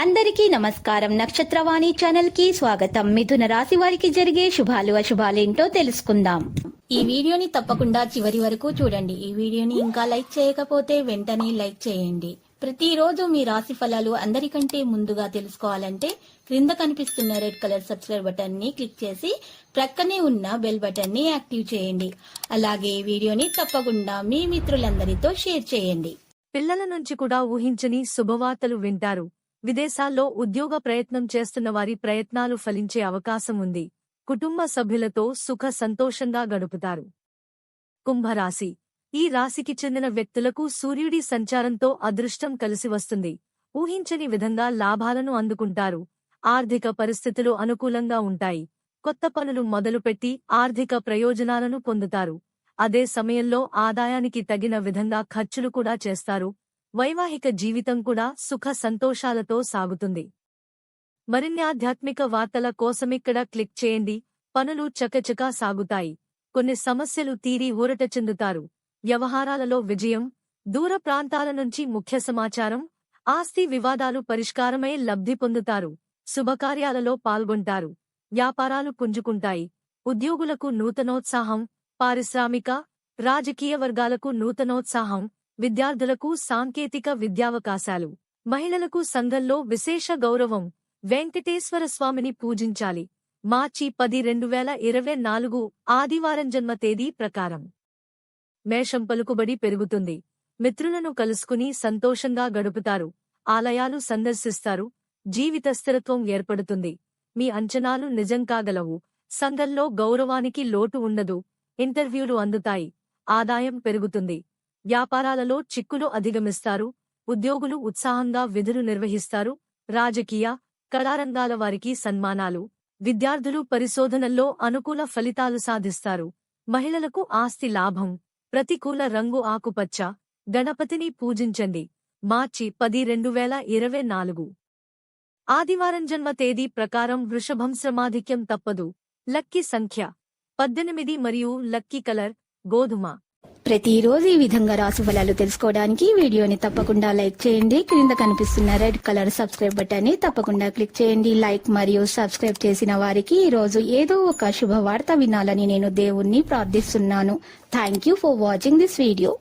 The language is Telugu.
అందరికీ నమస్కారం. నక్షత్రవాణి ఛానల్ కి స్వాగతం. మిథున రాశి వారికి జరిగే శుభాలు అశుభాలేంటో తెలుసుకుందాం. ఈ వీడియోని తప్పకుండా చివరి వరకు చూడండి. ఈ వీడియోని ఇంకా లైక్ చేయకపోతే వెంటనే లైక్ చేయండి. ప్రతిరోజు మీ రాశి ఫలాలు అందరికంటే ముందుగా తెలుసుకోవాలంటే క్రింద కనిపిస్తున్న రెడ్ కలర్ సబ్స్క్రైబ్ బటన్ ని క్లిక్ చేసి ప్రక్కనే ఉన్న బెల్ బటన్ ని యాక్టివ్ చేయండి. అలాగే ఈ వీడియోని తప్పకుండా మీ మిత్రులందరితో షేర్ చేయండి. పిల్లల నుంచి కూడా ఊహించని శుభవార్తలు వింటారు. విదేశాల్లో ఉద్యోగ ప్రయత్నం చేస్తున్న వారి ప్రయత్నాలు ఫలించే అవకాశం ఉంది. కుటుంబ సభ్యులతో సుఖ సంతోషంగా గడుపుతారు. కుంభరాశి. ఈ రాశికి చెందిన వ్యక్తులకు సూర్యుడి సంచారంతో అదృష్టం కలిసి వస్తుంది. ఊహించని విధంగా లాభాలను అందుకుంటారు. ఆర్థిక పరిస్థితులు అనుకూలంగా ఉంటాయి. కొత్త పనులు మొదలుపెట్టి ఆర్థిక ప్రయోజనాలను పొందుతారు. అదే సమయంలో ఆదాయానికి తగిన విధంగా ఖర్చులు కూడా చేస్తారు. వైవాహిక జీవితం కూడా సుఖ సంతోషాలతో సాగుతుంది. మరిన్ని ఆధ్యాత్మిక వార్తల కోసమిక్కడ క్లిక్ చేయండి. పనులు చకచకా సాగుతాయి. కొన్ని సమస్యలు తీరి ఊరట చెందుతారు. వ్యవహారాలలో విజయం, దూర ప్రాంతాల నుంచి ముఖ్య సమాచారం, ఆస్తి వివాదాలు పరిష్కారమై లబ్ధి పొందుతారు. శుభకార్యాలలో పాల్గొంటారు. వ్యాపారాలు పుంజుకుంటాయి. ఉద్యోగులకు నూతనోత్సాహం, పారిశ్రామిక, రాజకీయ వర్గాలకు నూతనోత్సాహం, విద్యార్థులకు సాంకేతిక విద్యావకాశాలు, మహిళలకు సంఘంలో విశేష గౌరవం. వెంకటేశ్వర స్వామిని పూజించాలి. మార్చి 10, 2024 ఆదివారం జన్మ తేదీ ప్రకారం. మేషం. పలుకుబడి పెరుగుతుంది. మిత్రులను కలుసుకుని సంతోషంగా గడుపుతారు. ఆలయాలు సందర్శిస్తారు. జీవిత స్థిరత్వం ఏర్పడుతుంది. మీ అంచనాలు నిజం కాగలవు. సంఘంలో గౌరవానికి లోటు ఉండదు. ఇంటర్వ్యూలు అందుతాయి. ఆదాయం పెరుగుతుంది. వ్యాపారాలలో చిక్కులు అధిగమిస్తారు. ఉద్యోగులు ఉత్సాహంగా విధులు నిర్వహిస్తారు. రాజకీయ, కళారంగాల వారికి సన్మానాలు. విద్యార్థులు పరిశోధనల్లో అనుకూల ఫలితాలు సాధిస్తారు. మహిళలకు ఆస్తి లాభం. ప్రతికూల రంగు ఆకుపచ్చ. గణపతిని పూజించండి. మార్చి 10, 2024 ఆదివారం జన్మ తేదీ ప్రకారం వృషభం. శ్రమాధిక్యం తప్పదు. లక్కీ సంఖ్య 18 మరియు లక్కీ కలర్ గోధుమ. ప్రతిరోజు ఈ విధంగా రాశి ఫలాలు తెలుసుకోవడానికి వీడియోని తప్పకుండా లైక్ చేయండి. క్రింద కనిపిస్తున్న రెడ్ కలర్ సబ్స్క్రైబ్ బటన్ ని తప్పకుండా క్లిక్ చేయండి. లైక్ మరియు సబ్స్క్రైబ్ చేసిన వారికి ఈ రోజు ఏదో ఒక శుభవార్త వినాలని నేను దేవుణ్ణి ప్రార్థిస్తున్నాను. Thank you for watching this video.